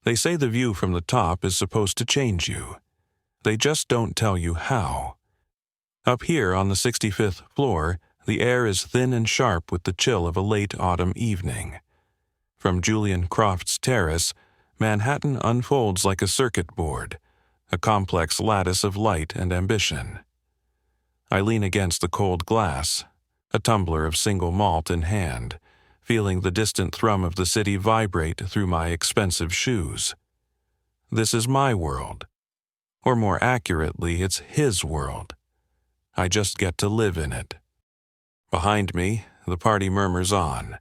They say the view from the top is supposed to change you. They just don't tell you how. Up here on the 65th floor, the air is thin and sharp with the chill of a late autumn evening. From Julian Croft's terrace, Manhattan unfolds like a circuit board, a complex lattice of light and ambition. I lean against the cold glass, a tumbler of single malt in hand, feeling the distant thrum of the city vibrate through my expensive shoes. This is my world. Or more accurately, it's his world. I just get to live in it. Behind me, the party murmurs on,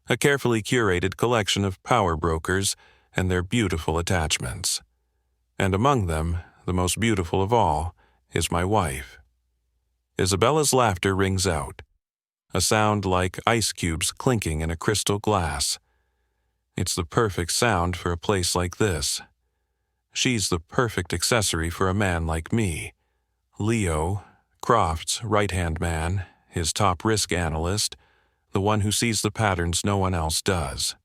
a carefully curated collection of power brokers and their beautiful attachments. And among them, the most beautiful of all, is my wife. Isabella's laughter rings out, a sound like ice cubes clinking in a crystal glass. It's the perfect sound for a place like this. She's the perfect accessory for a man like me. Leo, Croft's right-hand man, his top risk analyst, the one who sees the patterns no one else does.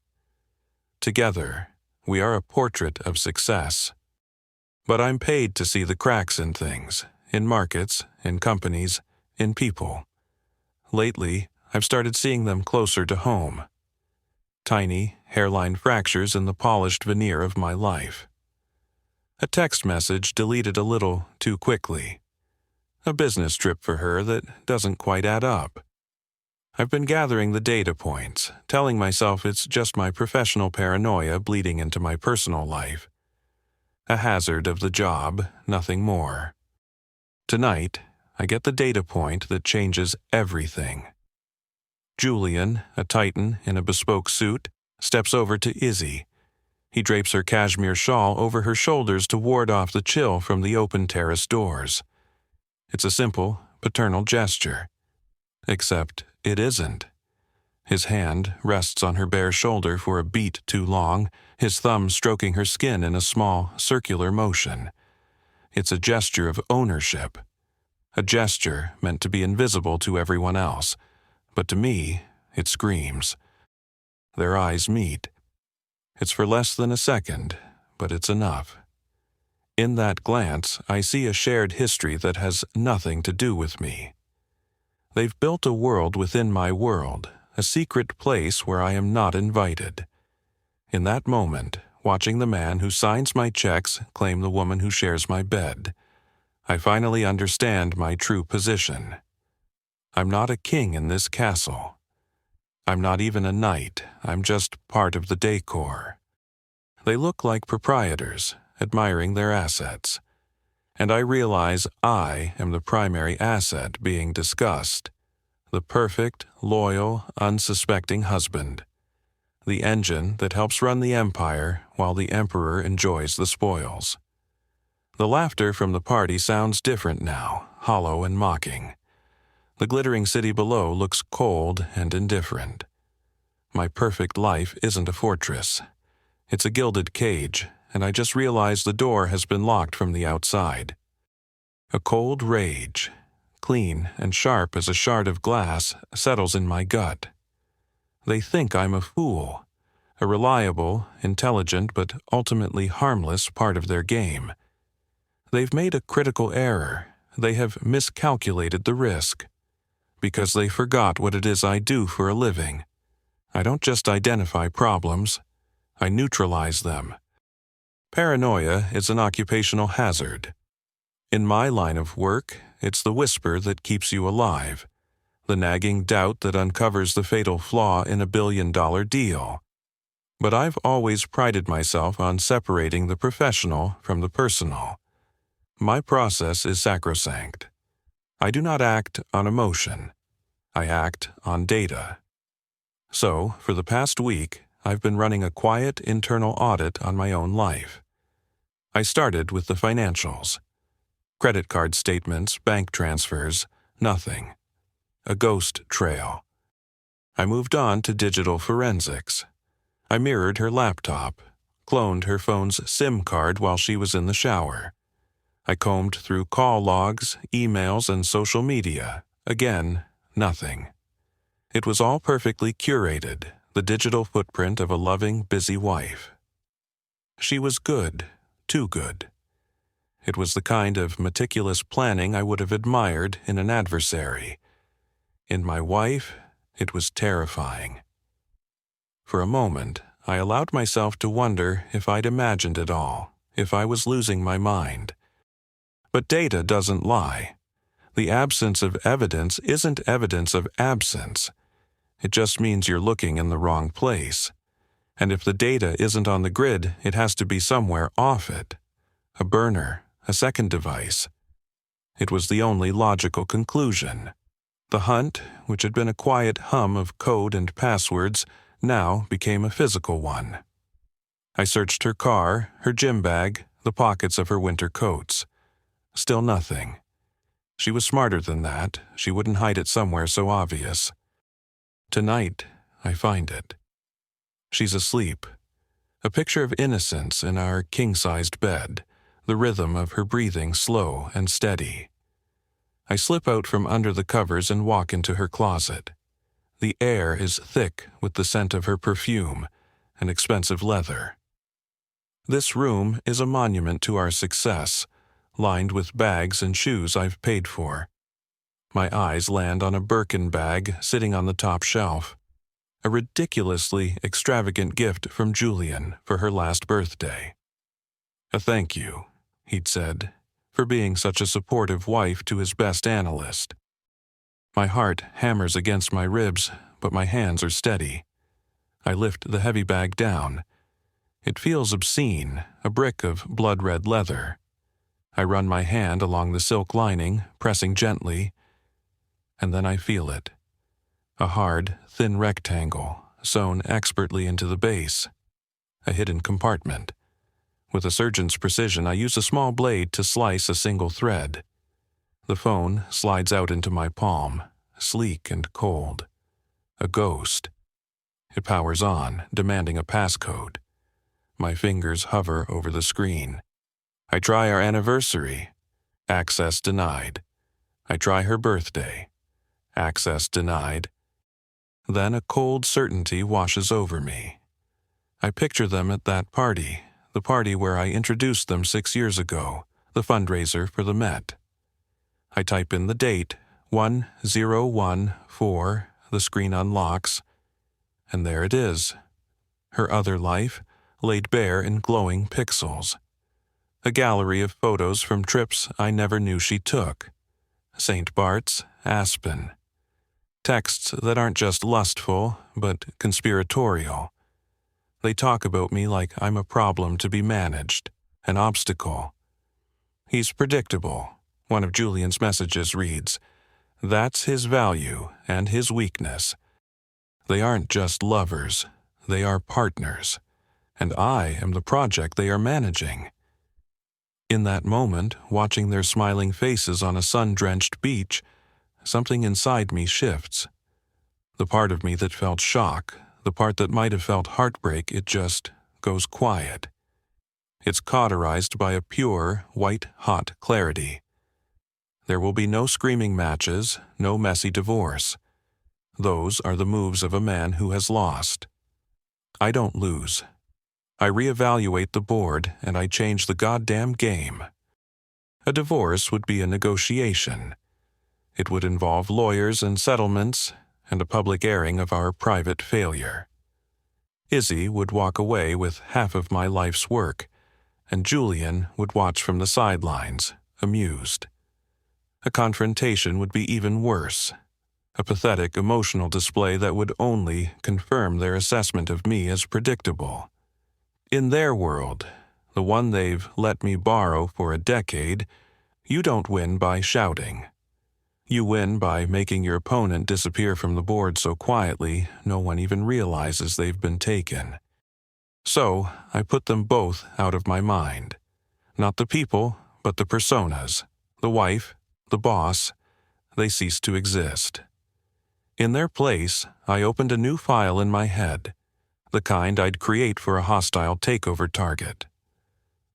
Together, we are a portrait of success. But I'm paid to see the cracks in things, in markets, in companies, in people. Lately, I've started seeing them closer to home. Tiny, hairline fractures in the polished veneer of my life. A text message deleted a little too quickly. A business trip for her that doesn't quite add up. I've been gathering the data points, telling myself it's just my professional paranoia bleeding into my personal life. A hazard of the job, nothing more. Tonight, I get the data point that changes everything. Julian, a titan in a bespoke suit, steps over to Izzy. He drapes her cashmere shawl over her shoulders to ward off the chill from the open terrace doors. It's a simple, paternal gesture. Except it isn't. His hand rests on her bare shoulder for a beat too long, his thumb stroking her skin in a small, circular motion. It's a gesture of ownership. A gesture meant to be invisible to everyone else, but to me, it screams. Their eyes meet. It's for less than a second, but it's enough. In that glance, I see a shared history that has nothing to do with me. They've built a world within my world, a secret place where I am not invited. In that moment, watching the man who signs my checks claim the woman who shares my bed, I finally understand my true position. I'm not a king in this castle. I'm not even a knight, I'm just part of the decor. They look like proprietors, admiring their assets. And I realize I am the primary asset being discussed. The perfect, loyal, unsuspecting husband. The engine that helps run the empire while the emperor enjoys the spoils. The laughter from the party sounds different now, hollow and mocking. The glittering city below looks cold and indifferent. My perfect life isn't a fortress. It's a gilded cage, and I just realized the door has been locked from the outside. A cold rage, clean and sharp as a shard of glass, settles in my gut. They think I'm a fool, a reliable, intelligent, but ultimately harmless part of their game. They've made a critical error. They have miscalculated the risk. Because they forgot what it is I do for a living. I don't just identify problems. I neutralize them. Paranoia is an occupational hazard. In my line of work, it's the whisper that keeps you alive, the nagging doubt that uncovers the fatal flaw in a billion-dollar deal. But I've always prided myself on separating the professional from the personal. My process is sacrosanct. I do not act on emotion. I act on data. So, for the past week, I've been running a quiet internal audit on my own life. I started with the financials. Credit card statements, bank transfers, nothing. A ghost trail. I moved on to digital forensics. I mirrored her laptop, cloned her phone's SIM card while she was in the shower. I combed through call logs, emails, and social media. Again, nothing. It was all perfectly curated, the digital footprint of a loving, busy wife. She was good, too good. It was the kind of meticulous planning I would have admired in an adversary. In my wife, it was terrifying. For a moment, I allowed myself to wonder if I'd imagined it all, if I was losing my mind. But data doesn't lie. The absence of evidence isn't evidence of absence. It just means you're looking in the wrong place. And if the data isn't on the grid, it has to be somewhere off it. A burner, a second device. It was the only logical conclusion. The hunt, which had been a quiet hum of code and passwords, now became a physical one. I searched her car, her gym bag, the pockets of her winter coats. Still nothing. She was smarter than that. She wouldn't hide it somewhere so obvious. Tonight, I find it. She's asleep. A picture of innocence in our king-sized bed, the rhythm of her breathing slow and steady. I slip out from under the covers and walk into her closet. The air is thick with the scent of her perfume and expensive leather. This room is a monument to our success, lined with bags and shoes I've paid for. My eyes land on a Birkin bag sitting on the top shelf, a ridiculously extravagant gift from Julian for her last birthday. A thank you, he'd said, for being such a supportive wife to his best analyst. My heart hammers against my ribs, but my hands are steady. I lift the heavy bag down. It feels obscene, a brick of blood-red leather. I run my hand along the silk lining, pressing gently, and then I feel it. A hard, thin rectangle, sewn expertly into the base. A hidden compartment. With a surgeon's precision, I use a small blade to slice a single thread. The phone slides out into my palm, sleek and cold. A ghost. It powers on, demanding a passcode. My fingers hover over the screen. I try our anniversary. Access denied. I try her birthday. Access denied. Then a cold certainty washes over me. I picture them at that party, the party where I introduced them 6 years ago, the fundraiser for the Met. I type in the date, 1014, the screen unlocks, and there it is. Her other life, laid bare in glowing pixels. A gallery of photos from trips I never knew she took. St. Bart's, Aspen. Texts that aren't just lustful, but conspiratorial. They talk about me like I'm a problem to be managed, an obstacle. He's predictable. One of Julian's messages reads, "That's his value and his weakness. They aren't just lovers, they are partners, and I am the project they are managing." In that moment, watching their smiling faces on a sun-drenched beach, something inside me shifts. The part of me that felt shock, the part that might have felt heartbreak, it just goes quiet. It's cauterized by a pure, white-hot clarity. There will be no screaming matches, no messy divorce. Those are the moves of a man who has lost. I don't lose. I reevaluate the board and I change the goddamn game. A divorce would be a negotiation. It would involve lawyers and settlements and a public airing of our private failure. Izzy would walk away with half of my life's work, and Julian would watch from the sidelines, amused. A confrontation would be even worse, a pathetic emotional display that would only confirm their assessment of me as predictable. In their world, the one they've let me borrow for a decade, you don't win by shouting. You win by making your opponent disappear from the board so quietly no one even realizes they've been taken. So, I put them both out of my mind. Not the people, but the personas. The wife, the boss, they cease to exist. In their place, I opened a new file in my head, the kind I'd create for a hostile takeover target.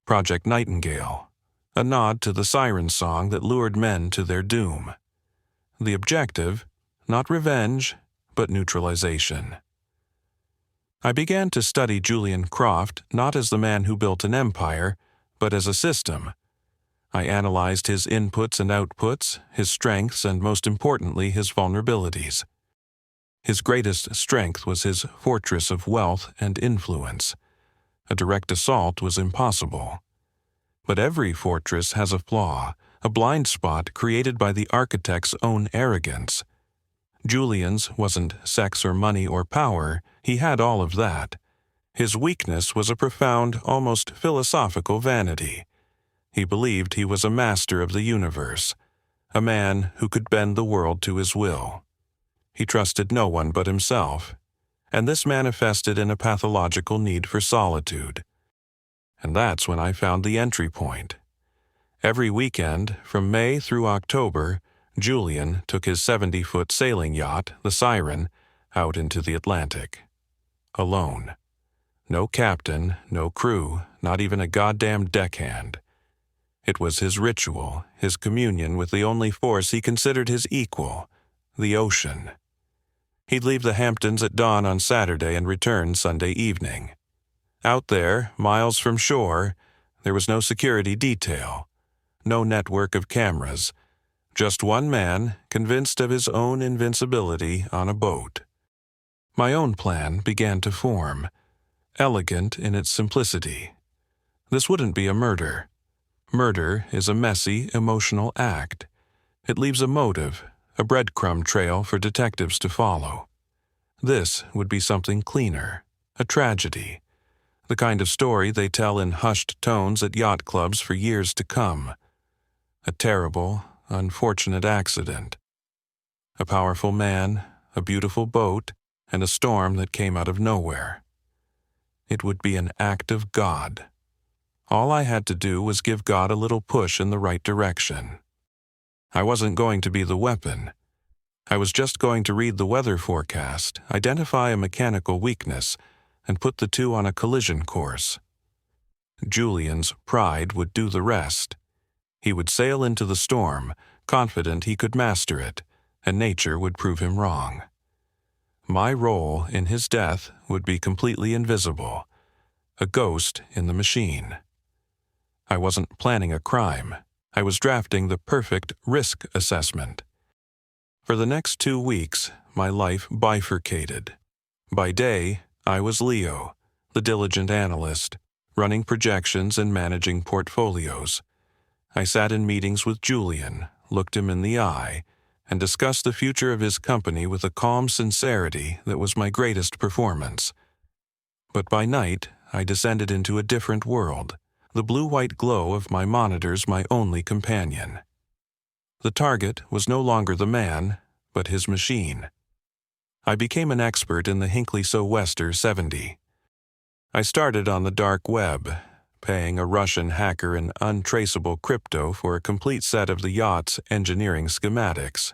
Project Nightingale, a nod to the siren song that lured men to their doom. The objective, not revenge, but neutralization. I began to study Julian Croft not as the man who built an empire, but as a system. I analyzed his inputs and outputs, his strengths, and most importantly, his vulnerabilities. His greatest strength was his fortress of wealth and influence. A direct assault was impossible. But every fortress has a flaw, a blind spot created by the architect's own arrogance. Julian's wasn't sex or money or power, he had all of that. His weakness was a profound, almost philosophical vanity. He believed he was a master of the universe, a man who could bend the world to his will. He trusted no one but himself, and this manifested in a pathological need for solitude. And that's when I found the entry point. Every weekend, from May through October, Julian took his 70-foot sailing yacht, the Siren, out into the Atlantic. Alone. No captain, no crew, not even a goddamn deckhand. It was his ritual, his communion with the only force he considered his equal, the ocean. He'd leave the Hamptons at dawn on Saturday and return Sunday evening. Out there, miles from shore, there was no security detail, no network of cameras, just one man, convinced of his own invincibility, on a boat. My own plan began to form, elegant in its simplicity. This wouldn't be a murder. Murder is a messy, emotional act. It leaves a motive, a breadcrumb trail for detectives to follow. This would be something cleaner, a tragedy, the kind of story they tell in hushed tones at yacht clubs for years to come. A terrible, unfortunate accident. A powerful man, a beautiful boat, and a storm that came out of nowhere. It would be an act of God. All I had to do was give God a little push in the right direction. I wasn't going to be the weapon. I was just going to read the weather forecast, identify a mechanical weakness, and put the two on a collision course. Julian's pride would do the rest. He would sail into the storm, confident he could master it, and nature would prove him wrong. My role in his death would be completely invisible, a ghost in the machine. I wasn't planning a crime. I was drafting the perfect risk assessment. For the next 2 weeks, my life bifurcated. By day, I was Leo, the diligent analyst, running projections and managing portfolios. I sat in meetings with Julian, looked him in the eye, and discussed the future of his company with a calm sincerity that was my greatest performance. But by night, I descended into a different world, the blue-white glow of my monitors my only companion. The target was no longer the man, but his machine. I became an expert in the Hinckley Wester 70. I started on the dark web, paying a Russian hacker in untraceable crypto for a complete set of the yacht's engineering schematics.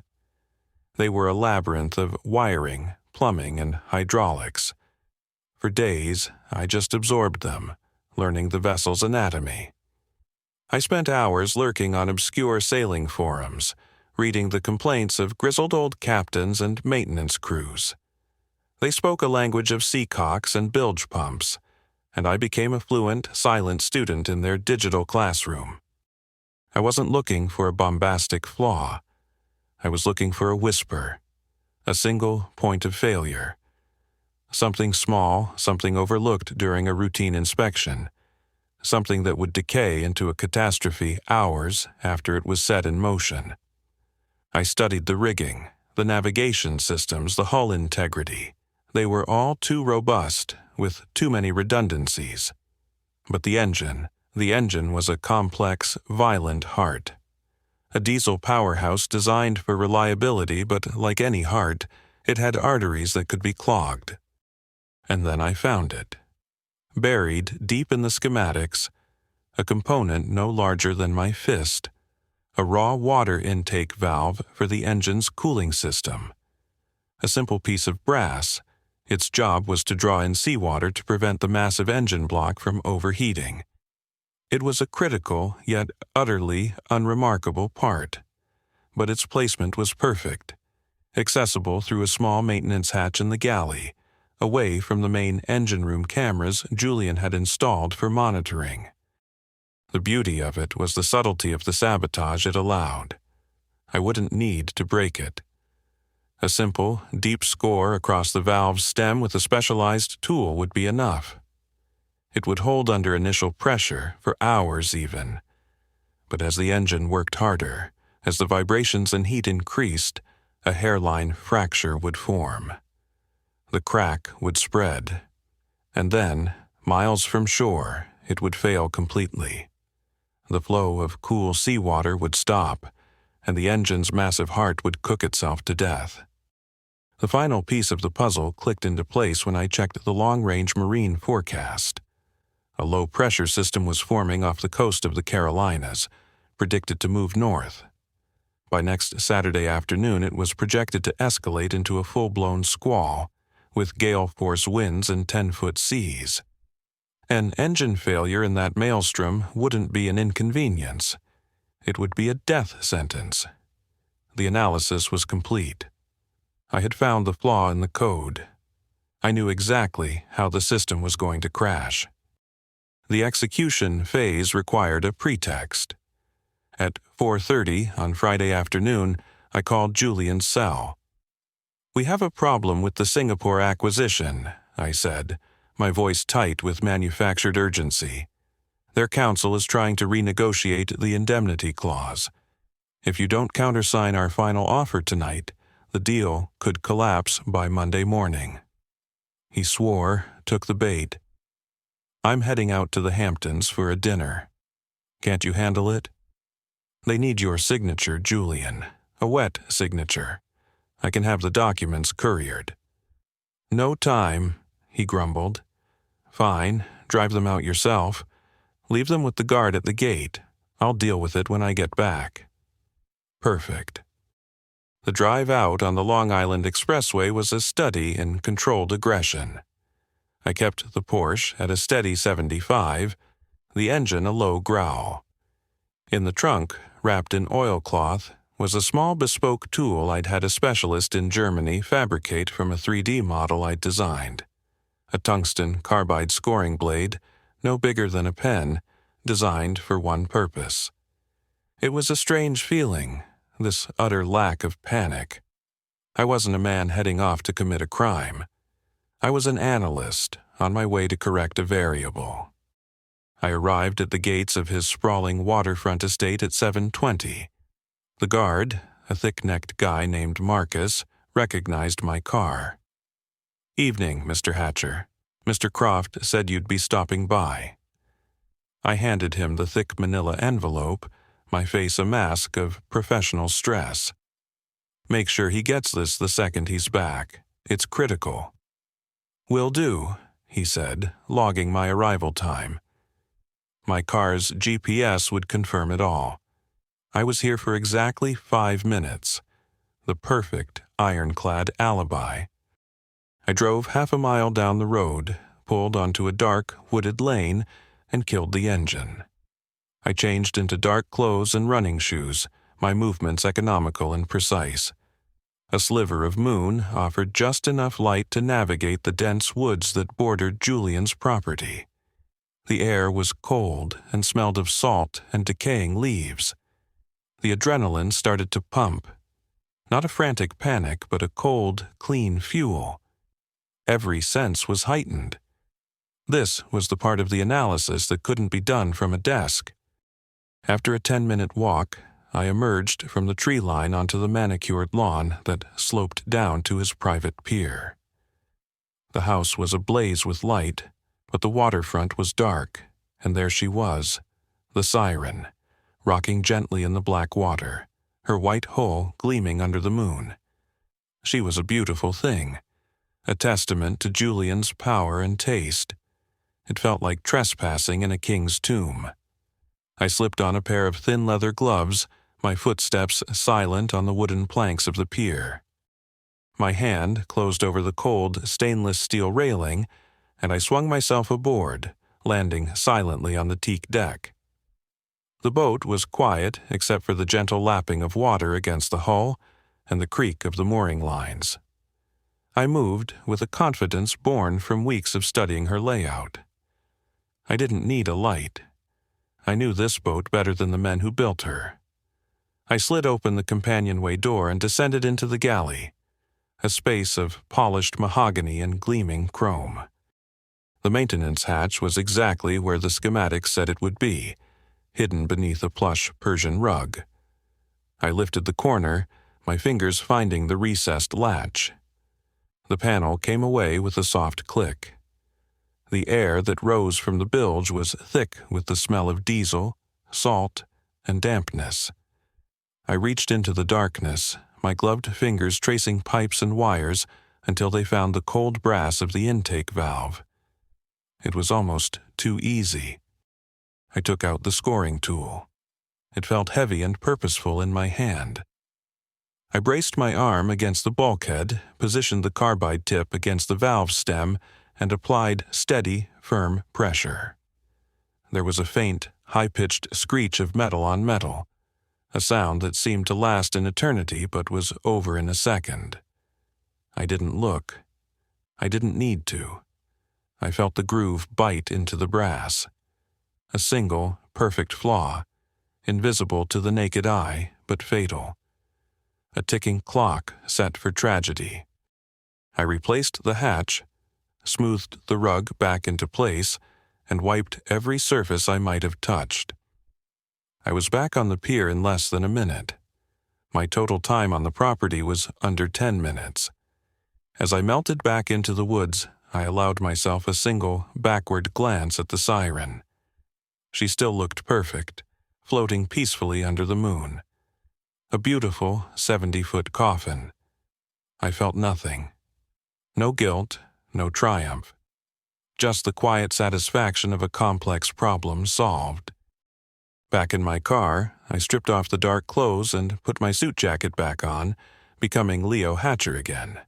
They were a labyrinth of wiring, plumbing, and hydraulics. For days, I just absorbed them, learning the vessel's anatomy. I spent hours lurking on obscure sailing forums, reading the complaints of grizzled old captains and maintenance crews. They spoke a language of seacocks and bilge pumps, and I became a fluent, silent student in their digital classroom. I wasn't looking for a bombastic flaw. I was looking for a whisper, a single point of failure. Something small, something overlooked during a routine inspection, something that would decay into a catastrophe hours after it was set in motion. I studied the rigging, the navigation systems, the hull integrity. They were all too robust, with too many redundancies. But the engine was a complex, violent heart. A diesel powerhouse designed for reliability, but like any heart, it had arteries that could be clogged. And then I found it. Buried deep in the schematics, a component no larger than my fist, a raw water intake valve for the engine's cooling system. A simple piece of brass, its job was to draw in seawater to prevent the massive engine block from overheating. It was a critical, yet utterly unremarkable part. But its placement was perfect, accessible through a small maintenance hatch in the galley, away from the main engine room cameras Julian had installed for monitoring. The beauty of it was the subtlety of the sabotage it allowed. I wouldn't need to break it. A simple, deep score across the valve's stem with a specialized tool would be enough. It would hold under initial pressure for hours even. But as the engine worked harder, as the vibrations and heat increased, a hairline fracture would form. The crack would spread, and then, miles from shore, it would fail completely. The flow of cool seawater would stop, and the engine's massive heart would cook itself to death. The final piece of the puzzle clicked into place when I checked the long-range marine forecast. A low-pressure system was forming off the coast of the Carolinas, predicted to move north. By next Saturday afternoon, it was projected to escalate into a full-blown squall, with gale-force winds and 10-foot seas. An engine failure in that maelstrom wouldn't be an inconvenience. It would be a death sentence. The analysis was complete. I had found the flaw in the code. I knew exactly how the system was going to crash. The execution phase required a pretext. At 4:30 on Friday afternoon, I called Julian's cell. "We have a problem with the Singapore acquisition," I said, my voice tight with manufactured urgency. "Their counsel is trying to renegotiate the indemnity clause. If you don't countersign our final offer tonight, the deal could collapse by Monday morning." He swore, took the bait. "I'm heading out to the Hamptons for a dinner. Can't you handle it? They need your signature, Julian, a wet signature. I can have the documents couriered." "No time," he grumbled. "Fine, drive them out yourself. Leave them with the guard at the gate. I'll deal with it when I get back." Perfect. The drive out on the Long Island Expressway was a study in controlled aggression. I kept the Porsche at a steady 75, the engine a low growl. In the trunk, wrapped in oilcloth, was a small bespoke tool I'd had a specialist in Germany fabricate from a 3D model I'd designed. A tungsten carbide scoring blade, no bigger than a pen, designed for one purpose. It was a strange feeling, this utter lack of panic. I wasn't a man heading off to commit a crime. I was an analyst on my way to correct a variable. I arrived at the gates of his sprawling waterfront estate at 7:20. The guard, a thick-necked guy named Marcus, recognized my car. "Evening, Mr. Hatcher. Mr. Croft said you'd be stopping by." I handed him the thick manila envelope, my face a mask of professional stress. "Make sure he gets this the second he's back. It's critical." "Will do," he said, logging my arrival time. My car's GPS would confirm it all. I was here for exactly 5 minutes. The perfect ironclad alibi. I drove half a mile down the road, pulled onto a dark, wooded lane, and killed the engine. I changed into dark clothes and running shoes, my movements economical and precise. A sliver of moon offered just enough light to navigate the dense woods that bordered Julian's property. The air was cold and smelled of salt and decaying leaves. The adrenaline started to pump. Not a frantic panic, but a cold, clean fuel. Every sense was heightened. This was the part of the analysis that couldn't be done from a desk. After a 10-minute walk, I emerged from the tree line onto the manicured lawn that sloped down to his private pier. The house was ablaze with light, but the waterfront was dark, and there she was, the siren, rocking gently in the black water, her white hull gleaming under the moon. She was a beautiful thing, a testament to Julian's power and taste. It felt like trespassing in a king's tomb. I slipped on a pair of thin leather gloves, my footsteps silent on the wooden planks of the pier. My hand closed over the cold stainless steel railing, and I swung myself aboard, landing silently on the teak deck. The boat was quiet except for the gentle lapping of water against the hull and the creak of the mooring lines. I moved with a confidence born from weeks of studying her layout. I didn't need a light. I knew this boat better than the men who built her. I slid open the companionway door and descended into the galley, a space of polished mahogany and gleaming chrome. The maintenance hatch was exactly where the schematics said it would be, hidden beneath a plush Persian rug. I lifted the corner, my fingers finding the recessed latch. The panel came away with a soft click. The air that rose from the bilge was thick with the smell of diesel, salt, and dampness. I reached into the darkness, my gloved fingers tracing pipes and wires until they found the cold brass of the intake valve. It was almost too easy. I took out the scoring tool. It felt heavy and purposeful in my hand. I braced my arm against the bulkhead, positioned the carbide tip against the valve stem, and applied steady, firm pressure. There was a faint, high-pitched screech of metal on metal, a sound that seemed to last an eternity but was over in a second. I didn't look. I didn't need to. I felt the groove bite into the brass. A single, perfect flaw, invisible to the naked eye, but fatal. A ticking clock set for tragedy. I replaced the hatch, smoothed the rug back into place, and wiped every surface I might have touched. I was back on the pier in less than a minute. My total time on the property was under 10 minutes. As I melted back into the woods, I allowed myself a single, backward glance at the siren. She still looked perfect, floating peacefully under the moon. A beautiful 70-foot coffin. I felt nothing. No guilt, no triumph. Just the quiet satisfaction of a complex problem solved. Back in my car, I stripped off the dark clothes and put my suit jacket back on, becoming Leo Hatcher again.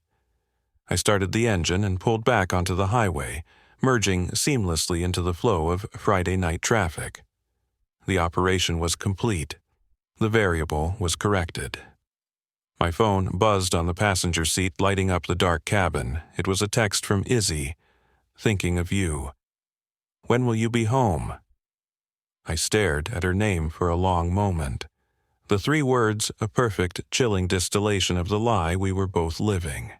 I started the engine and pulled back onto the highway, merging seamlessly into the flow of Friday night traffic. The operation was complete. The variable was corrected. My phone buzzed on the passenger seat, lighting up the dark cabin. It was a text from Izzy, thinking of you. When will you be home? I stared at her name for a long moment. The 3 words a perfect, chilling distillation of the lie we were both living.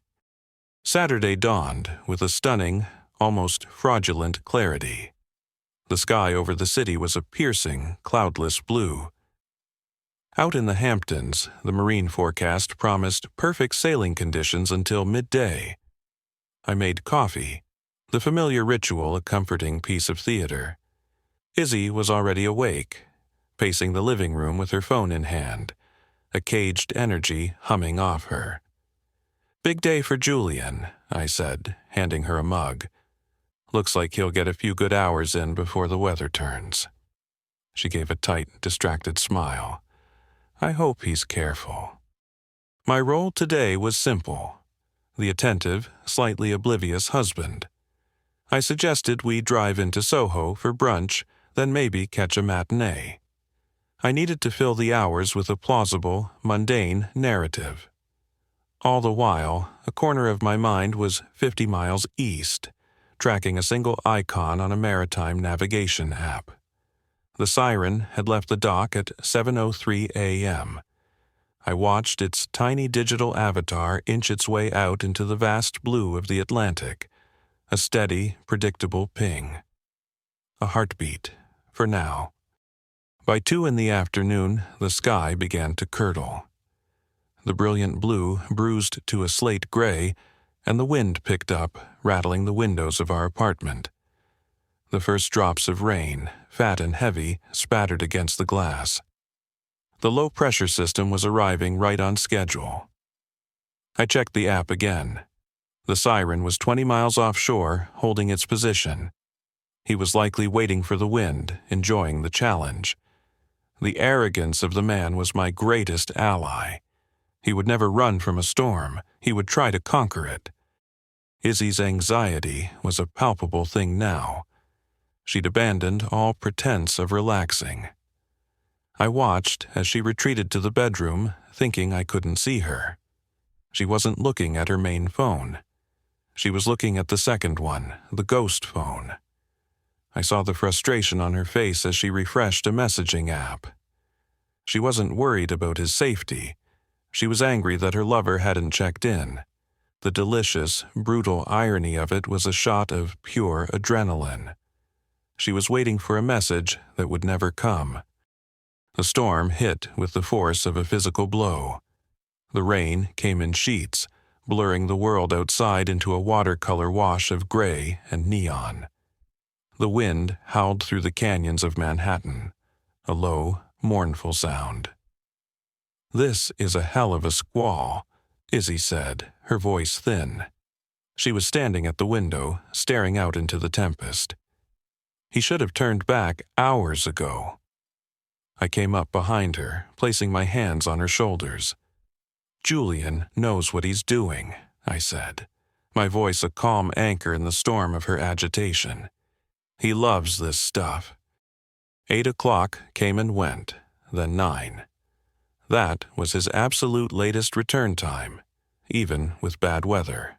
Saturday dawned with a stunning, almost fraudulent clarity. The sky over the city was a piercing, cloudless blue. Out in the Hamptons, the marine forecast promised perfect sailing conditions until midday. I made coffee, the familiar ritual a comforting piece of theater. Izzy was already awake, pacing the living room with her phone in hand, a caged energy humming off her. Big day for Julian, I said, handing her a mug. Looks like he'll get a few good hours in before the weather turns. She gave a tight, distracted smile. I hope he's careful. My role today was simple. The attentive, slightly oblivious husband. I suggested we drive into Soho for brunch, then maybe catch a matinee. I needed to fill the hours with a plausible, mundane narrative. All the while, a corner of my mind was 50 miles east, tracking a single icon on a maritime navigation app. The siren had left the dock at 7:03 a.m. I watched its tiny digital avatar inch its way out into the vast blue of the Atlantic, a steady, predictable ping. A heartbeat, for now. By 2 in the afternoon, the sky began to curdle. The brilliant blue bruised to a slate gray, and the wind picked up, rattling the windows of our apartment. The first drops of rain, fat and heavy, spattered against the glass. The low-pressure system was arriving right on schedule. I checked the app again. The siren was 20 miles offshore, holding its position. He was likely waiting for the wind, enjoying the challenge. The arrogance of the man was my greatest ally. He would never run from a storm. He would try to conquer it. Izzy's anxiety was a palpable thing now. She'd abandoned all pretense of relaxing. I watched as she retreated to the bedroom, thinking I couldn't see her. She wasn't looking at her main phone. She was looking at the second one, the ghost phone. I saw the frustration on her face as she refreshed a messaging app. She wasn't worried about his safety. She was angry that her lover hadn't checked in. The delicious, brutal irony of it was a shot of pure adrenaline. She was waiting for a message that would never come. The storm hit with the force of a physical blow. The rain came in sheets, blurring the world outside into a watercolor wash of gray and neon. The wind howled through the canyons of Manhattan, a low, mournful sound. "This is a hell of a squall," Izzy said, her voice thin. She was standing at the window, staring out into the tempest. "He should have turned back hours ago." I came up behind her, placing my hands on her shoulders. "Julian knows what he's doing," I said, my voice a calm anchor in the storm of her agitation. "He loves this stuff." 8 o'clock came and went, then 9. That was his absolute latest return time, even with bad weather.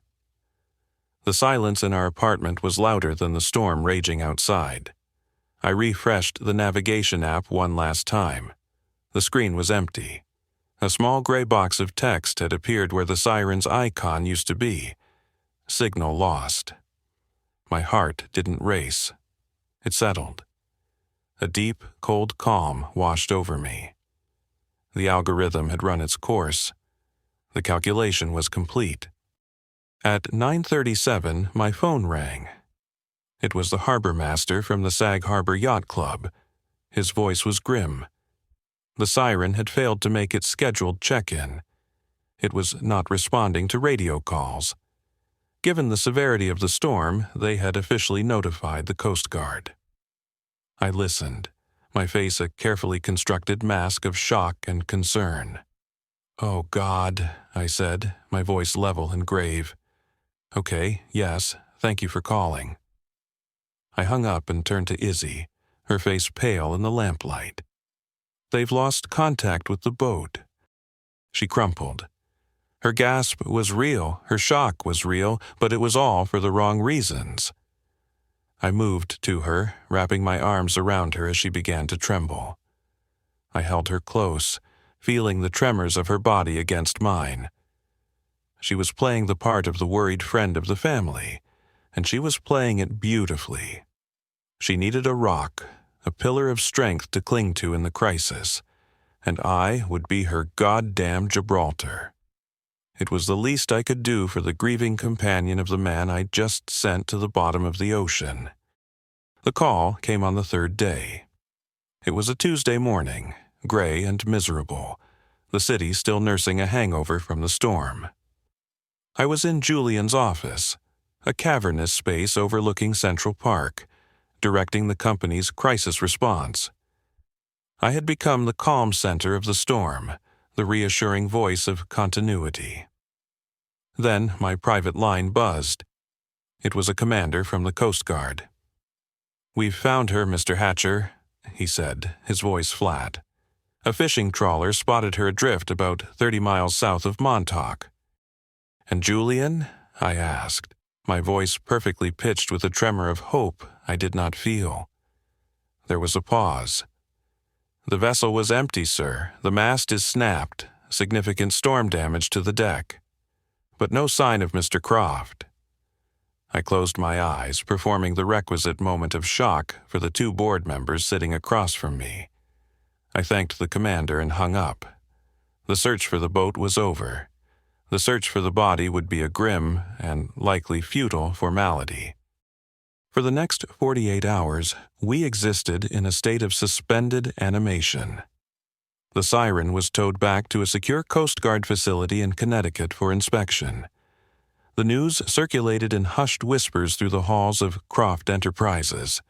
The silence in our apartment was louder than the storm raging outside. I refreshed the navigation app one last time. The screen was empty. A small gray box of text had appeared where the siren's icon used to be. Signal lost. My heart didn't race. It settled. A deep, cold calm washed over me. The algorithm had run its course. The calculation was complete. At 9:37, my phone rang. It was the harbor master from the Sag Harbor Yacht Club. His voice was grim. The siren had failed to make its scheduled check-in. It was not responding to radio calls. Given the severity of the storm, they had officially notified the Coast Guard. I listened, my face a carefully constructed mask of shock and concern. "Oh, God," I said, my voice level and grave. "Okay, yes, thank you for calling." I hung up and turned to Izzy, her face pale in the lamplight. "They've lost contact with the boat." She crumpled. Her gasp was real, her shock was real, but it was all for the wrong reasons. I moved to her, wrapping my arms around her as she began to tremble. I held her close, feeling the tremors of her body against mine. She was playing the part of the worried friend of the family, and she was playing it beautifully. She needed a rock, a pillar of strength to cling to in the crisis, and I would be her goddamn Gibraltar. It was the least I could do for the grieving companion of the man I'd just sent to the bottom of the ocean. The call came on the third day. It was a Tuesday morning, gray and miserable, the city still nursing a hangover from the storm. I was in Julian's office, a cavernous space overlooking Central Park, directing the company's crisis response. I had become the calm center of the storm, the reassuring voice of continuity. Then my private line buzzed. It was a commander from the Coast Guard. "We've found her, Mr. Hatcher," he said, his voice flat. "A fishing trawler spotted her adrift about 30 miles south of Montauk." "And Julian?" I asked, my voice perfectly pitched with a tremor of hope I did not feel. There was a pause. "The vessel was empty, sir. The mast is snapped, significant storm damage to the deck. But no sign of Mr. Croft." I closed my eyes, performing the requisite moment of shock for the 2 board members sitting across from me. I thanked the commander and hung up. The search for the boat was over. The search for the body would be a grim and likely futile formality. For the next 48 hours, we existed in a state of suspended animation. The siren was towed back to a secure Coast Guard facility in Connecticut for inspection. The news circulated in hushed whispers through the halls of Croft Enterprises.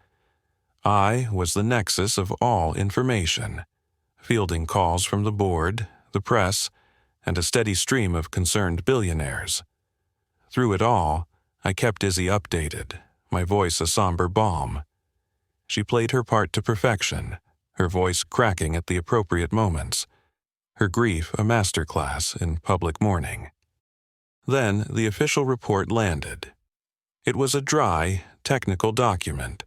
I was the nexus of all information, fielding calls from the board, the press, and a steady stream of concerned billionaires. Through it all, I kept Izzy updated, my voice a somber balm. She played her part to perfection, her voice cracking at the appropriate moments, her grief a masterclass in public mourning. Then the official report landed, It was a dry, technical document,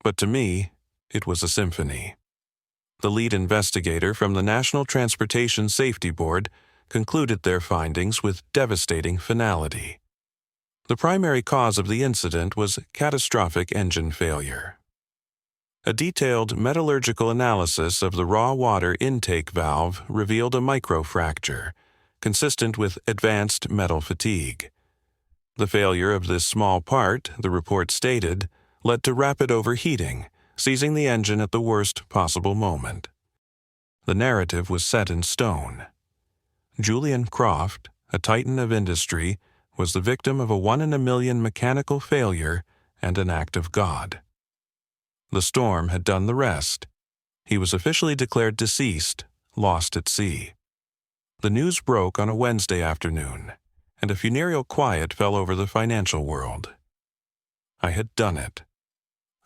but to me, it was a symphony. The lead investigator from the National Transportation Safety Board concluded their findings with devastating finality. The primary cause of the incident was catastrophic engine failure. A detailed metallurgical analysis of the raw water intake valve revealed a microfracture, consistent with advanced metal fatigue. The failure of this small part, the report stated, led to rapid overheating, seizing the engine at the worst possible moment. The narrative was set in stone. Julian Croft, a titan of industry, was the victim of a 1 in a million mechanical failure and an act of God. The storm had done the rest. He was officially declared deceased, lost at sea. The news broke on a Wednesday afternoon, and a funereal quiet fell over the financial world. I had done it.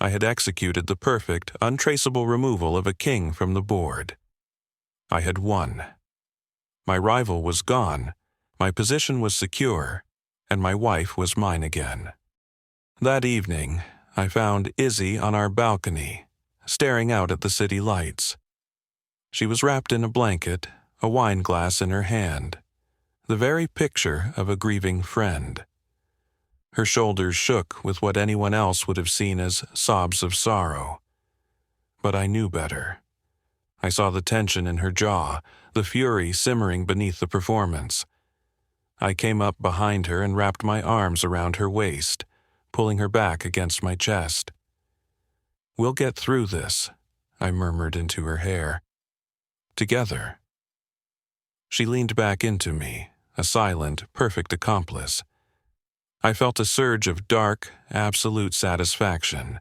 I had executed the perfect, untraceable removal of a king from the board. I had won. My rival was gone, my position was secure, and my wife was mine again. That evening, I found Izzy on our balcony, staring out at the city lights. She was wrapped in a blanket, a wine glass in her hand, the very picture of a grieving friend. Her shoulders shook with what anyone else would have seen as sobs of sorrow. But I knew better. I saw the tension in her jaw, the fury simmering beneath the performance. I came up behind her and wrapped my arms around her waist, pulling her back against my chest. "We'll get through this," I murmured into her hair. "Together." She leaned back into me, a silent, perfect accomplice. I felt a surge of dark, absolute satisfaction.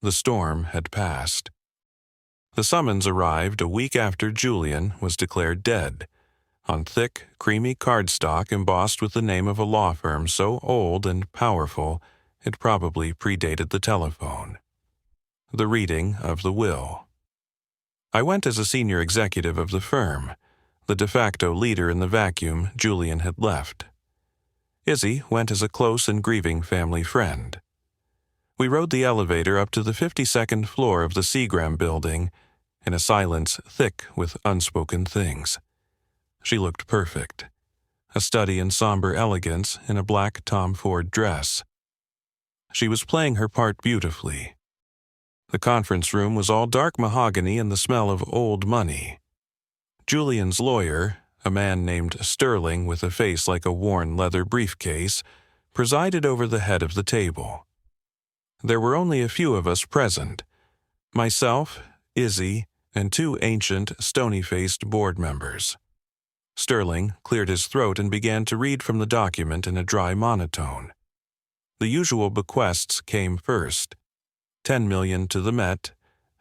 The storm had passed. The summons arrived a week after Julian was declared dead, on thick, creamy cardstock embossed with the name of a law firm so old and powerful it probably predated the telephone. The reading of the will. I went as a senior executive of the firm, the de facto leader in the vacuum Julian had left. Izzy went as a close and grieving family friend. We rode the elevator up to the 52nd floor of the Seagram building, in a silence thick with unspoken things. She looked perfect, a study in somber elegance in a black Tom Ford dress. She was playing her part beautifully. The conference room was all dark mahogany and the smell of old money. Julian's lawyer, a man named Sterling with a face like a worn leather briefcase, presided over the head of the table. There were only a few of us present: myself, Izzy, and 2 ancient, stony-faced board members. Sterling cleared his throat and began to read from the document in a dry monotone. The usual bequests came first: $10 million to the Met,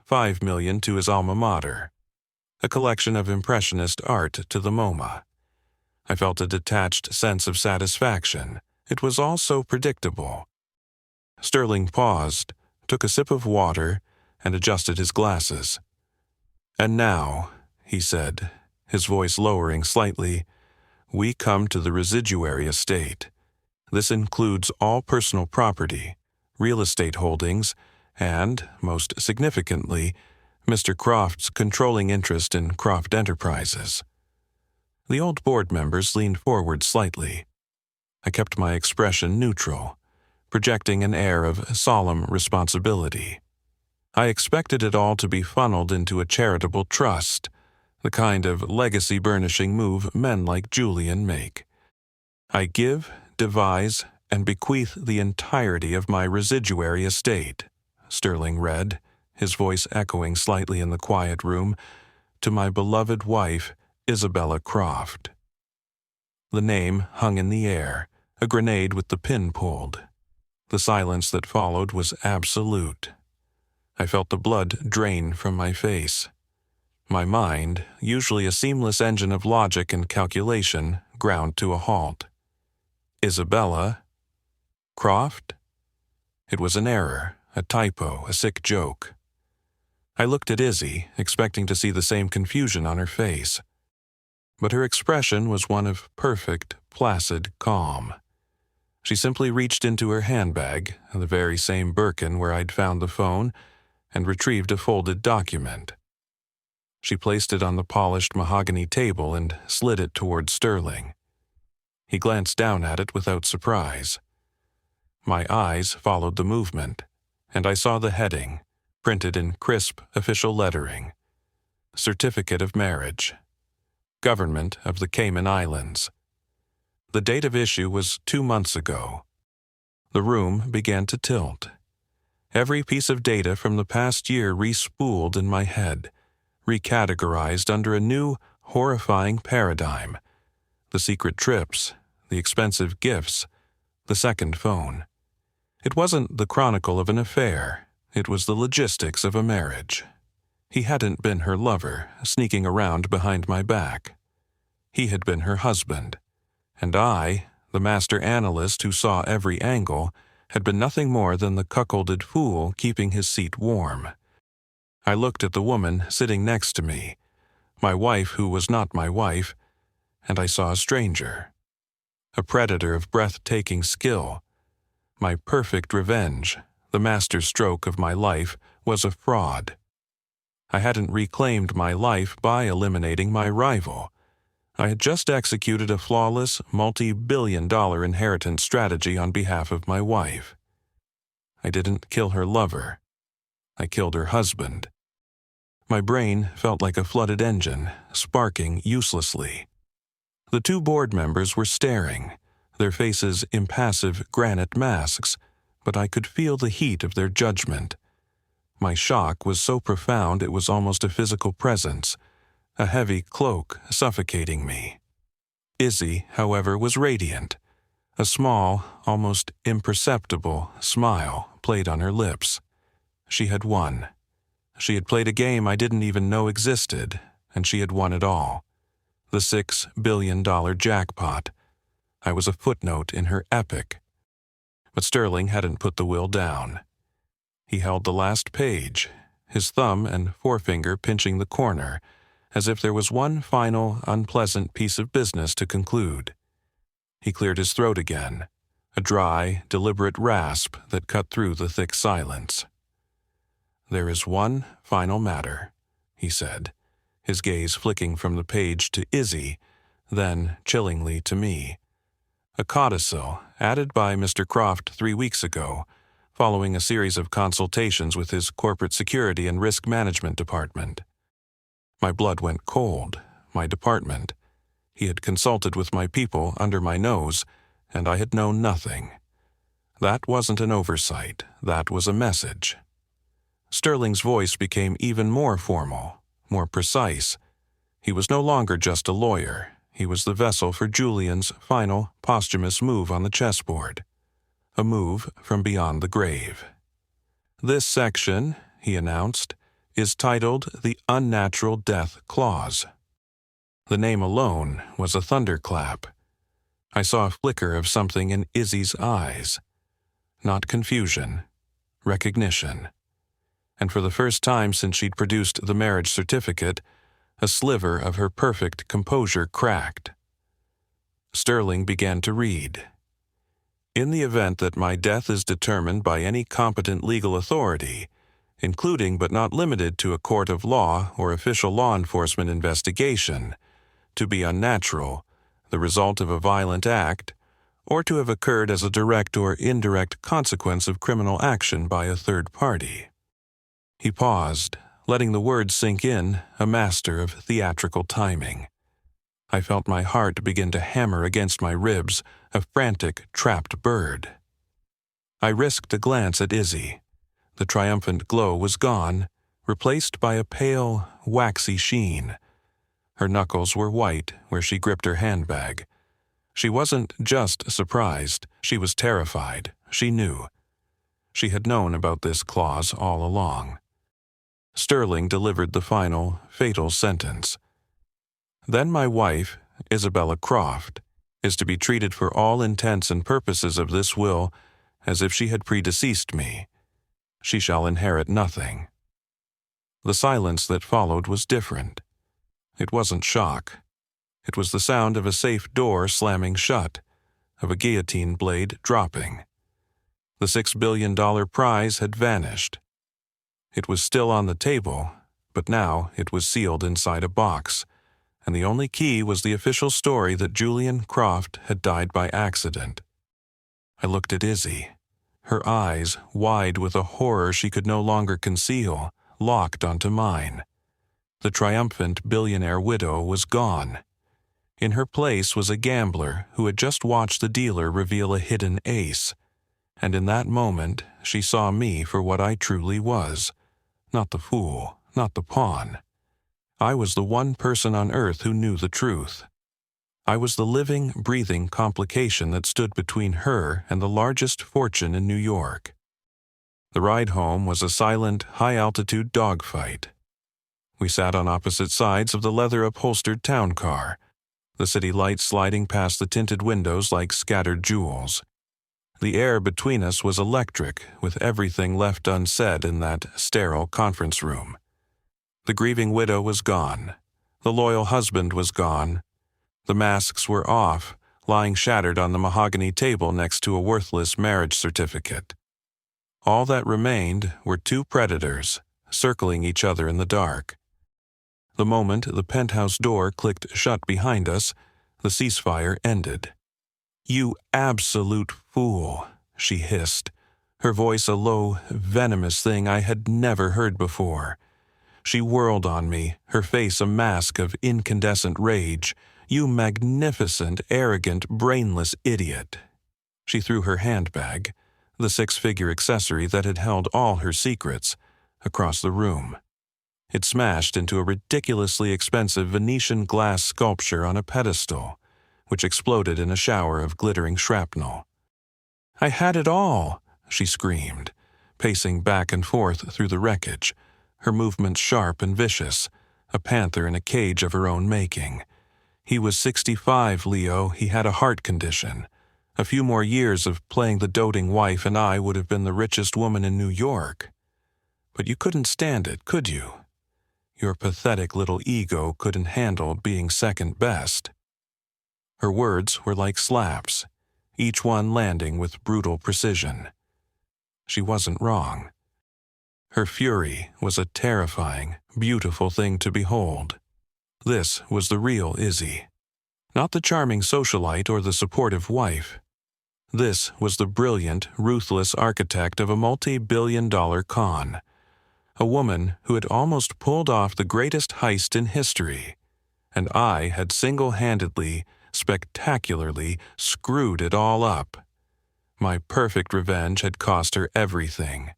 $5 million to his alma mater, a collection of impressionist art to the MoMA. I felt a detached sense of satisfaction. It was all so predictable. Sterling paused, took a sip of water, and adjusted his glasses. "And now," he said, his voice lowering slightly, "we come to the residuary estate. This includes all personal property, real estate holdings, and, most significantly, Mr. Croft's controlling interest in Croft Enterprises." The old board members leaned forward slightly. I kept my expression neutral, projecting an air of solemn responsibility. I expected it all to be funneled into a charitable trust, the kind of legacy-burnishing move men like Julian make. "I give, devise, and bequeath the entirety of my residuary estate," Sterling read, his voice echoing slightly in the quiet room, "to my beloved wife, Isabella Croft." The name hung in the air, a grenade with the pin pulled. The silence that followed was absolute. I felt the blood drain from my face. My mind, usually a seamless engine of logic and calculation, ground to a halt. Isabella? Croft? It was an error, a typo, a sick joke. I looked at Izzy, expecting to see the same confusion on her face. But her expression was one of perfect, placid calm. She simply reached into her handbag, the very same Birkin where I'd found the phone, and retrieved a folded document. She placed it on the polished mahogany table and slid it toward Sterling. He glanced down at it without surprise. My eyes followed the movement, and I saw the heading, printed in crisp official lettering: Certificate of Marriage. Government of the Cayman Islands. The date of issue was 2 months ago. The room began to tilt. Every piece of data from the past year re-spooled in my head, recategorized under a new, horrifying paradigm. The secret trips, the expensive gifts, the second phone. It wasn't the chronicle of an affair. It was the logistics of a marriage. He hadn't been her lover, sneaking around behind my back. He had been her husband. And I, the master analyst who saw every angle, had been nothing more than the cuckolded fool keeping his seat warm. I looked at the woman sitting next to me, my wife who was not my wife, and I saw a stranger. A predator of breathtaking skill. My perfect revenge, the master stroke of my life, was a fraud. I hadn't reclaimed my life by eliminating my rival. I had just executed a flawless, multi-billion-dollar inheritance strategy on behalf of my wife. I didn't kill her lover. I killed her husband. My brain felt like a flooded engine, sparking uselessly. The 2 board members were staring, their faces impassive granite masks, but I could feel the heat of their judgment. My shock was so profound it was almost a physical presence, a heavy cloak suffocating me. Izzy, however, was radiant. A small, almost imperceptible smile played on her lips. She had won. She had played a game I didn't even know existed, and she had won it all. The $6 billion jackpot. I was a footnote in her epic. But Sterling hadn't put the will down. He held the last page, his thumb and forefinger pinching the corner, as if there was one final, unpleasant piece of business to conclude. He cleared his throat again, a dry, deliberate rasp that cut through the thick silence. "There is one final matter," he said, his gaze flicking from the page to Izzy, then chillingly to me. A codicil added by Mr. Croft 3 weeks ago, following a series of consultations with his corporate security and risk management department. My blood went cold. My department. He had consulted with my people under my nose, and I had known nothing. That wasn't an oversight. That was a message. Sterling's voice became even more formal, more precise. He was no longer just a lawyer. He was the vessel for Julian's final, posthumous move on the chessboard. A move from beyond the grave. "This section," he announced, "is titled the Unnatural Death Clause." The name alone was a thunderclap. I saw a flicker of something in Izzy's eyes. Not confusion, recognition. And for the first time since she'd produced the marriage certificate, a sliver of her perfect composure cracked. Sterling began to read. "In the event that my death is determined by any competent legal authority, including but not limited to a court of law or official law enforcement investigation, to be unnatural, the result of a violent act, or to have occurred as a direct or indirect consequence of criminal action by a third party." He paused, letting the words sink in, a master of theatrical timing. I felt my heart begin to hammer against my ribs, a frantic, trapped bird. I risked a glance at Izzy. The triumphant glow was gone, replaced by a pale, waxy sheen. Her knuckles were white where she gripped her handbag. She wasn't just surprised, she was terrified. She knew. She had known about this clause all along. Sterling delivered the final, fatal sentence. "Then my wife, Isabella Croft, is to be treated for all intents and purposes of this will as if she had predeceased me. She shall inherit nothing." The silence that followed was different. It wasn't shock. It was the sound of a safe door slamming shut, of a guillotine blade dropping. The $6 billion prize had vanished. It was still on the table, but now it was sealed inside a box, and the only key was the official story that Julian Croft had died by accident. I looked at Izzy, her eyes, wide with a horror she could no longer conceal, locked onto mine. The triumphant billionaire widow was gone. In her place was a gambler who had just watched the dealer reveal a hidden ace, and in that moment she saw me for what I truly was. Not the fool, not the pawn. I was the one person on earth who knew the truth. I was the living, breathing complication that stood between her and the largest fortune in New York. The ride home was a silent, high-altitude dogfight. We sat on opposite sides of the leather-upholstered town car, the city lights sliding past the tinted windows like scattered jewels. The air between us was electric, with everything left unsaid in that sterile conference room. The grieving widow was gone. The loyal husband was gone. The masks were off, lying shattered on the mahogany table next to a worthless marriage certificate. All that remained were two predators, circling each other in the dark. The moment the penthouse door clicked shut behind us, the ceasefire ended. "You absolute fool," she hissed, her voice a low, venomous thing I had never heard before. She whirled on me, her face a mask of incandescent rage. "You magnificent, arrogant, brainless idiot." She threw her handbag, the six-figure accessory that had held all her secrets, across the room. It smashed into a ridiculously expensive Venetian glass sculpture on a pedestal, which exploded in a shower of glittering shrapnel. "I had it all," she screamed, pacing back and forth through the wreckage, her movements sharp and vicious, a panther in a cage of her own making. He was 65, Leo. He had a heart condition. A few more years of playing the doting wife and I would have been the richest woman in New York. But you couldn't stand it, could you? Your pathetic little ego couldn't handle being second best. Her words were like slaps, each one landing with brutal precision. She wasn't wrong. Her fury was a terrifying, beautiful thing to behold. This was the real Izzy, not the charming socialite or the supportive wife. This was the brilliant, ruthless architect of a multi-billion-dollar con, a woman who had almost pulled off the greatest heist in history, and I had single-handedly, spectacularly screwed it all up. My perfect revenge had cost her everything,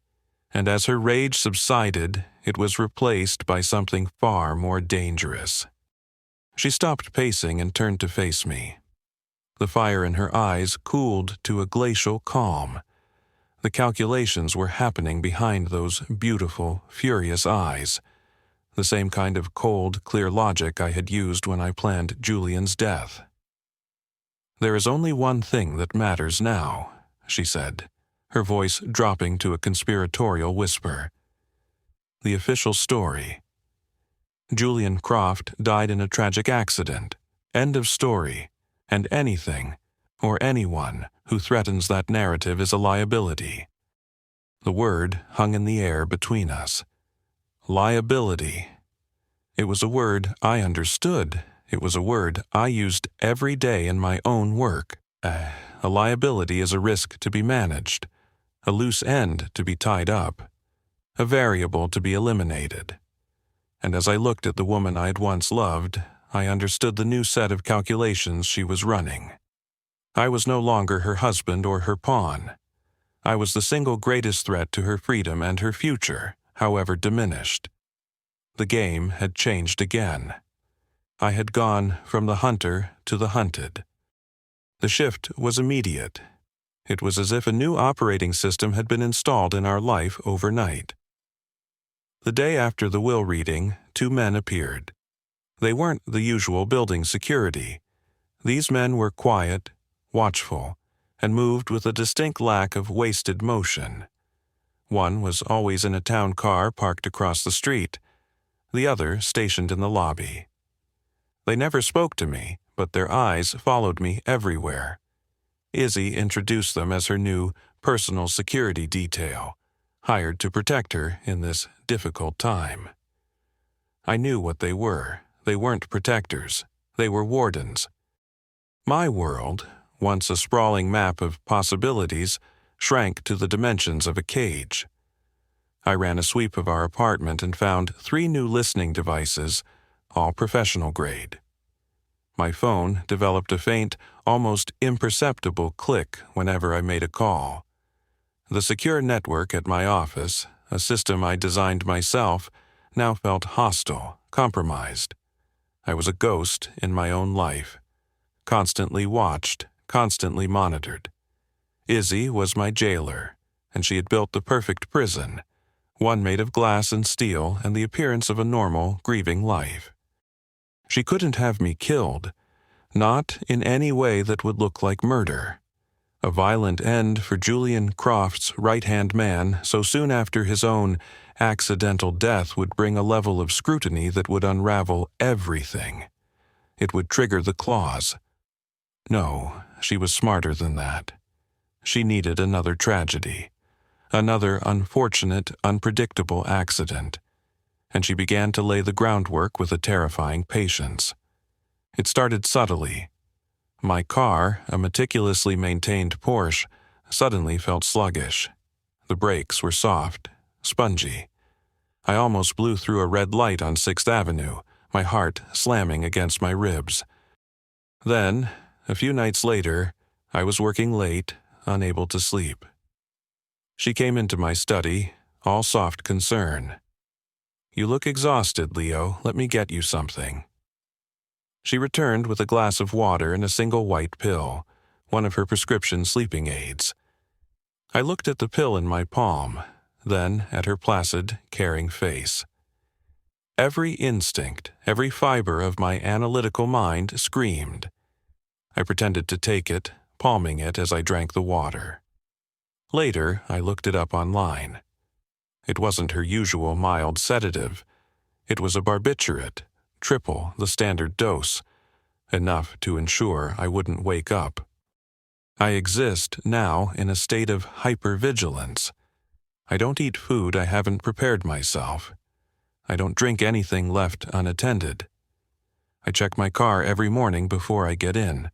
and as her rage subsided, it was replaced by something far more dangerous. She stopped pacing and turned to face me. The fire in her eyes cooled to a glacial calm. The calculations were happening behind those beautiful, furious eyes, the same kind of cold, clear logic I had used when I planned Julian's death. "There is only one thing that matters now," she said, her voice dropping to a conspiratorial whisper. "The official story. Julian Croft died in a tragic accident. End of story. And anything, or anyone, who threatens that narrative is a liability." The word hung in the air between us. Liability. It was a word I understood. It was a word I used every day in my own work. A liability is a risk to be managed, a loose end to be tied up, a variable to be eliminated. And as I looked at the woman I had once loved, I understood the new set of calculations she was running. I was no longer her husband or her pawn. I was the single greatest threat to her freedom and her future, however diminished. The game had changed again. I had gone from the hunter to the hunted. The shift was immediate. It was as if a new operating system had been installed in our life overnight. The day after the will reading, two men appeared. They weren't the usual building security. These men were quiet, watchful, and moved with a distinct lack of wasted motion. One was always in a town car parked across the street, the other stationed in the lobby. They never spoke to me, but their eyes followed me everywhere. Izzy introduced them as her new personal security detail, hired to protect her in this difficult time. I knew what they were. They weren't protectors. They were wardens. My world, once a sprawling map of possibilities, shrank to the dimensions of a cage. I ran a sweep of our apartment and found 3 new listening devices, all professional grade. My phone developed a faint, almost imperceptible click whenever I made a call. The secure network at my office, a system I designed myself, now felt hostile, compromised. I was a ghost in my own life, constantly watched, constantly monitored. Izzy was my jailer, and she had built the perfect prison, one made of glass and steel and the appearance of a normal, grieving life. She couldn't have me killed, not in any way that would look like murder. A violent end for Julian Croft's right-hand man so soon after his own accidental death would bring a level of scrutiny that would unravel everything. It would trigger the claws. No, she was smarter than that. She needed another tragedy, another unfortunate, unpredictable accident, and she began to lay the groundwork with a terrifying patience. It started subtly. My car, a meticulously maintained Porsche, suddenly felt sluggish. The brakes were soft, spongy. I almost blew through a red light on 6th Avenue, my heart slamming against my ribs. Then, a few nights later, I was working late, unable to sleep. She came into my study, all soft concern. "You look exhausted, Leo. Let me get you something." She returned with a glass of water and a single white pill, one of her prescription sleeping aids. I looked at the pill in my palm, then at her placid, caring face. Every instinct, every fiber of my analytical mind screamed. I pretended to take it, palming it as I drank the water. Later, I looked it up online. It wasn't her usual mild sedative. It was a barbiturate, triple the standard dose, enough to ensure I wouldn't wake up. I exist now in a state of hypervigilance. I don't eat food I haven't prepared myself. I don't drink anything left unattended. I check my car every morning before I get in.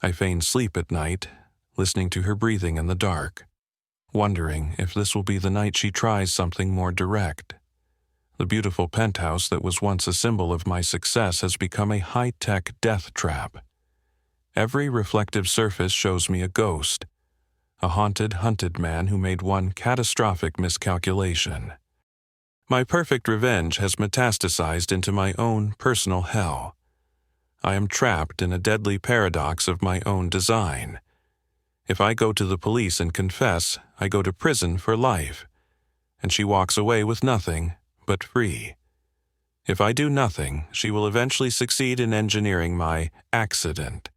I feign sleep at night, listening to her breathing in the dark, wondering if this will be the night she tries something more direct. The beautiful penthouse that was once a symbol of my success has become a high-tech death trap. Every reflective surface shows me a ghost, a hunted man who made one catastrophic miscalculation. My perfect revenge has metastasized into my own personal hell. I am trapped in a deadly paradox of my own design. If I go to the police and confess, I go to prison for life, and she walks away with nothing but free. If I do nothing, she will eventually succeed in engineering my accident,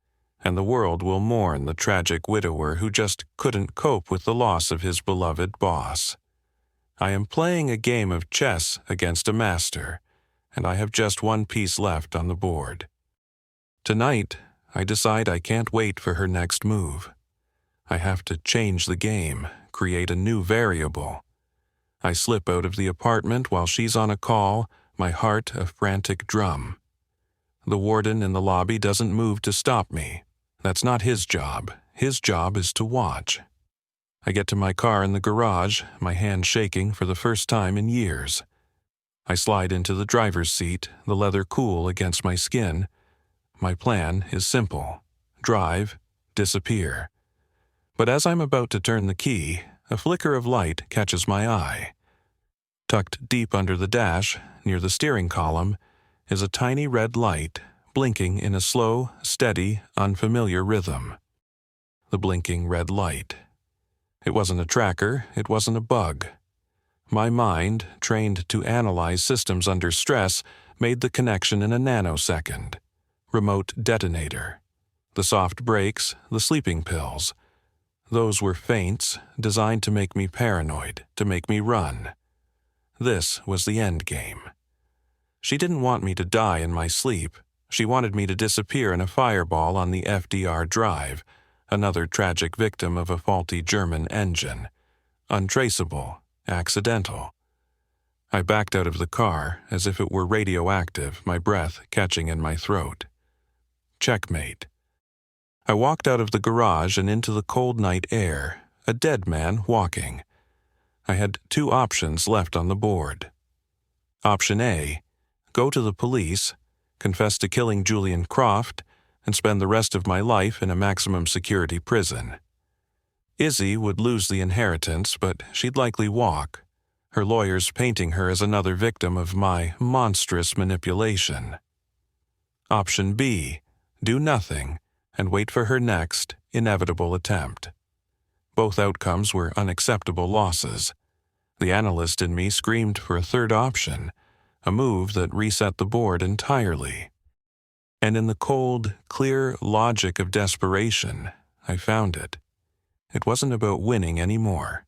and the world will mourn the tragic widower who just couldn't cope with the loss of his beloved boss. I am playing a game of chess against a master, and I have just one piece left on the board. Tonight, I decide I can't wait for her next move. I have to change the game, create a new variable. I slip out of the apartment while she's on a call, my heart a frantic drum. The warden in the lobby doesn't move to stop me. That's not his job. His job is to watch. I get to my car in the garage, my hand shaking for the first time in years. I slide into the driver's seat, the leather cool against my skin. My plan is simple: drive, disappear. But as I'm about to turn the key, a flicker of light catches my eye. Tucked deep under the dash, near the steering column, is a tiny red light, blinking in a slow, steady, unfamiliar rhythm. The blinking red light. It wasn't a tracker, it wasn't a bug. My mind, trained to analyze systems under stress, made the connection in a nanosecond. Remote detonator. The soft brakes, the sleeping pills. Those were feints, designed to make me paranoid, to make me run. This was the end game. She didn't want me to die in my sleep. She wanted me to disappear in a fireball on the FDR drive, another tragic victim of a faulty German engine. Untraceable, accidental. I backed out of the car as if it were radioactive, my breath catching in my throat. Checkmate. I walked out of the garage and into the cold night air, a dead man walking. I had two options left on the board. Option A, go to the police, confess to killing Julian Croft, and spend the rest of my life in a maximum security prison. Izzy would lose the inheritance, but she'd likely walk, her lawyers painting her as another victim of my monstrous manipulation. Option B, do nothing and wait for her next, inevitable attempt. Both outcomes were unacceptable losses. The analyst in me screamed for a third option, a move that reset the board entirely. And in the cold, clear logic of desperation, I found it. It wasn't about winning anymore.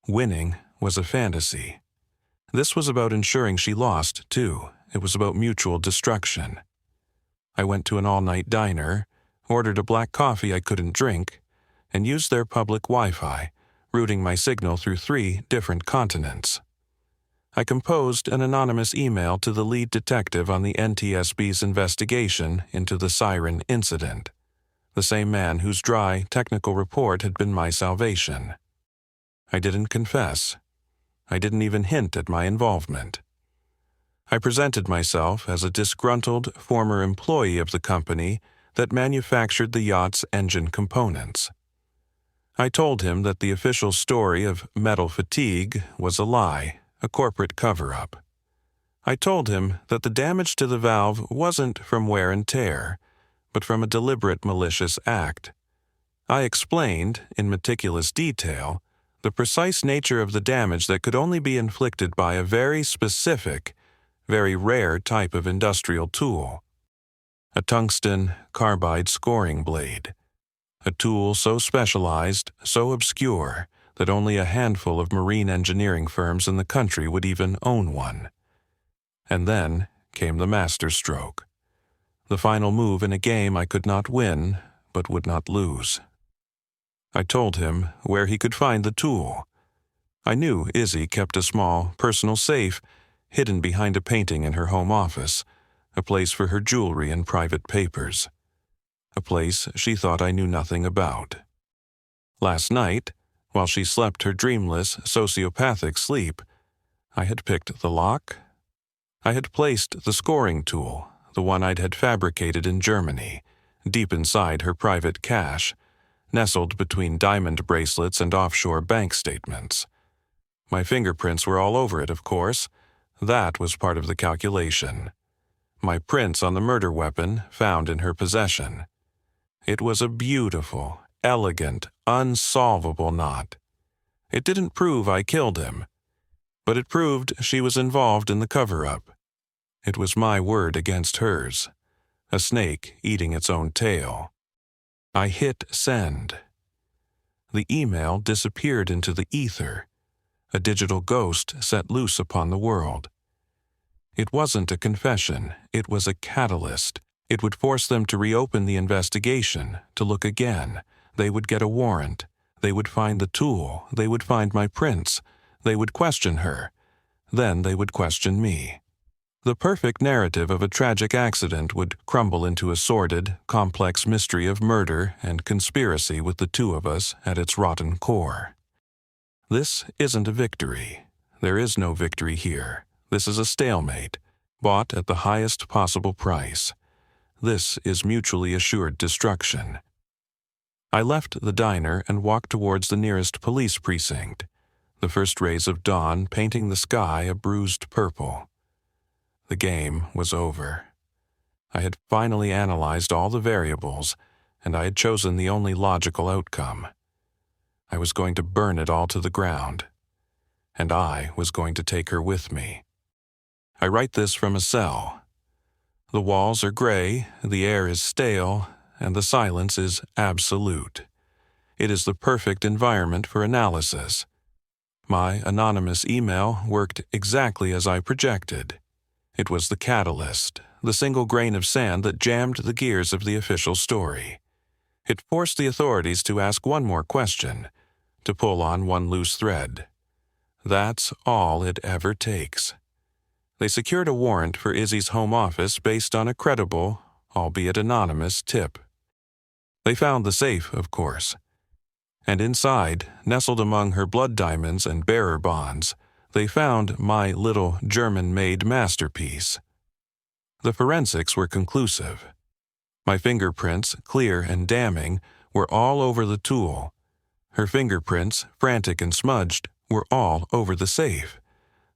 Winning was a fantasy. This was about ensuring she lost, too. It was about mutual destruction. I went to an all-night diner, ordered a black coffee I couldn't drink, and used their public Wi-Fi, routing my signal through 3 different continents. I composed an anonymous email to the lead detective on the NTSB's investigation into the siren incident, the same man whose dry, technical report had been my salvation. I didn't confess. I didn't even hint at my involvement. I presented myself as a disgruntled former employee of the company that manufactured the yacht's engine components. I told him that the official story of metal fatigue was a lie, a corporate cover-up. I told him that the damage to the valve wasn't from wear and tear, but from a deliberate malicious act. I explained, in meticulous detail, the precise nature of the damage that could only be inflicted by a very specific, very rare type of industrial tool. A tungsten carbide scoring blade. A tool so specialized, so obscure, that only a handful of marine engineering firms in the country would even own one. And then came the masterstroke. The final move in a game I could not win, but would not lose. I told him where he could find the tool. I knew Izzy kept a small, personal safe hidden behind a painting in her home office, a place for her jewelry and private papers. A place she thought I knew nothing about. Last night, while she slept her dreamless, sociopathic sleep, I had picked the lock. I had placed the scoring tool, the one I'd had fabricated in Germany, deep inside her private cache, nestled between diamond bracelets and offshore bank statements. My fingerprints were all over it, of course. That was part of the calculation. My prints on the murder weapon found in her possession. It was a beautiful, elegant, unsolvable knot. It didn't prove I killed him, but it proved she was involved in the cover-up. It was my word against hers, a snake eating its own tail. I hit send. The email disappeared into the ether, a digital ghost set loose upon the world. It wasn't a confession, it was a catalyst. It would force them to reopen the investigation, to look again. They would get a warrant. They would find the tool. They would find my prints. They would question her. Then they would question me. The perfect narrative of a tragic accident would crumble into a sordid, complex mystery of murder and conspiracy with the two of us at its rotten core. This isn't a victory. There is no victory here. This is a stalemate, bought at the highest possible price. This is mutually assured destruction. I left the diner and walked towards the nearest police precinct, the first rays of dawn painting the sky a bruised purple. The game was over. I had finally analyzed all the variables, and I had chosen the only logical outcome. I was going to burn it all to the ground, and I was going to take her with me. I write this from a cell. The walls are gray, the air is stale, and the silence is absolute. It is the perfect environment for analysis. My anonymous email worked exactly as I projected. It was the catalyst, the single grain of sand that jammed the gears of the official story. It forced the authorities to ask one more question, to pull on one loose thread. That's all it ever takes. They secured a warrant for Izzy's home office based on a credible, albeit anonymous, tip. They found the safe, of course. And inside, nestled among her blood diamonds and bearer bonds, they found my little German-made masterpiece. The forensics were conclusive. My fingerprints, clear and damning, were all over the tool. Her fingerprints, frantic and smudged, were all over the safe.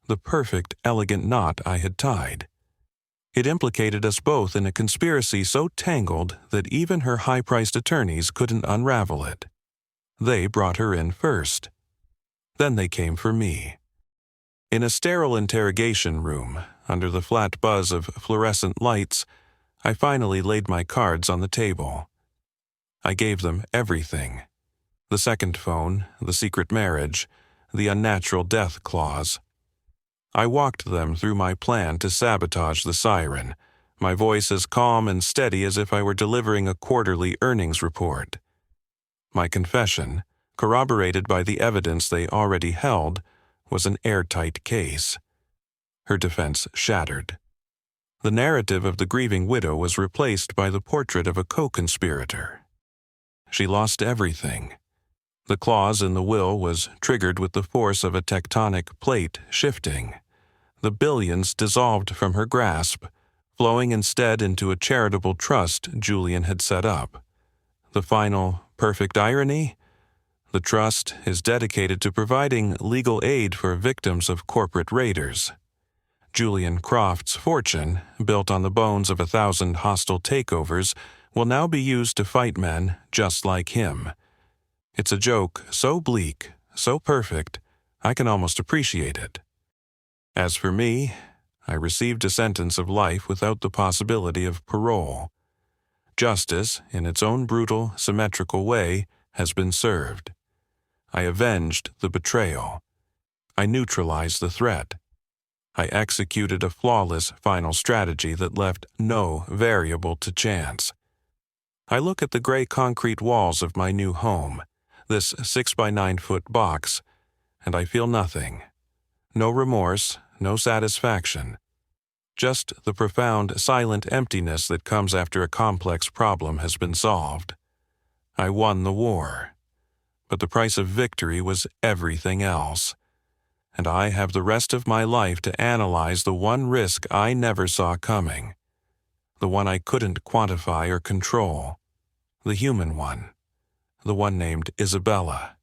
The perfect, elegant knot I had tied. It implicated us both in a conspiracy so tangled that even her high-priced attorneys couldn't unravel it. They brought her in first. Then they came for me. In a sterile interrogation room, under the flat buzz of fluorescent lights, I finally laid my cards on the table. I gave them everything. The second phone, the secret marriage, the unnatural death clause. I walked them through my plan to sabotage the siren, my voice as calm and steady as if I were delivering a quarterly earnings report. My confession, corroborated by the evidence they already held, was an airtight case. Her defense shattered. The narrative of the grieving widow was replaced by the portrait of a co-conspirator. She lost everything. The clause in the will was triggered with the force of a tectonic plate shifting. The billions dissolved from her grasp, flowing instead into a charitable trust Julian had set up. The final, perfect irony? The trust is dedicated to providing legal aid for victims of corporate raiders. Julian Croft's fortune, built on the bones of 1,000 hostile takeovers, will now be used to fight men just like him. It's a joke so bleak, so perfect, I can almost appreciate it. As for me, I received a sentence of life without the possibility of parole. Justice, in its own brutal, symmetrical way, has been served. I avenged the betrayal. I neutralized the threat. I executed a flawless final strategy that left no variable to chance. I look at the gray concrete walls of my new home, this 6-by-9-foot box, and I feel nothing. No remorse, no satisfaction. Just the profound, silent emptiness that comes after a complex problem has been solved. I won the war. But the price of victory was everything else. And I have the rest of my life to analyze the one risk I never saw coming. The one I couldn't quantify or control. The human one. The one named Isabella.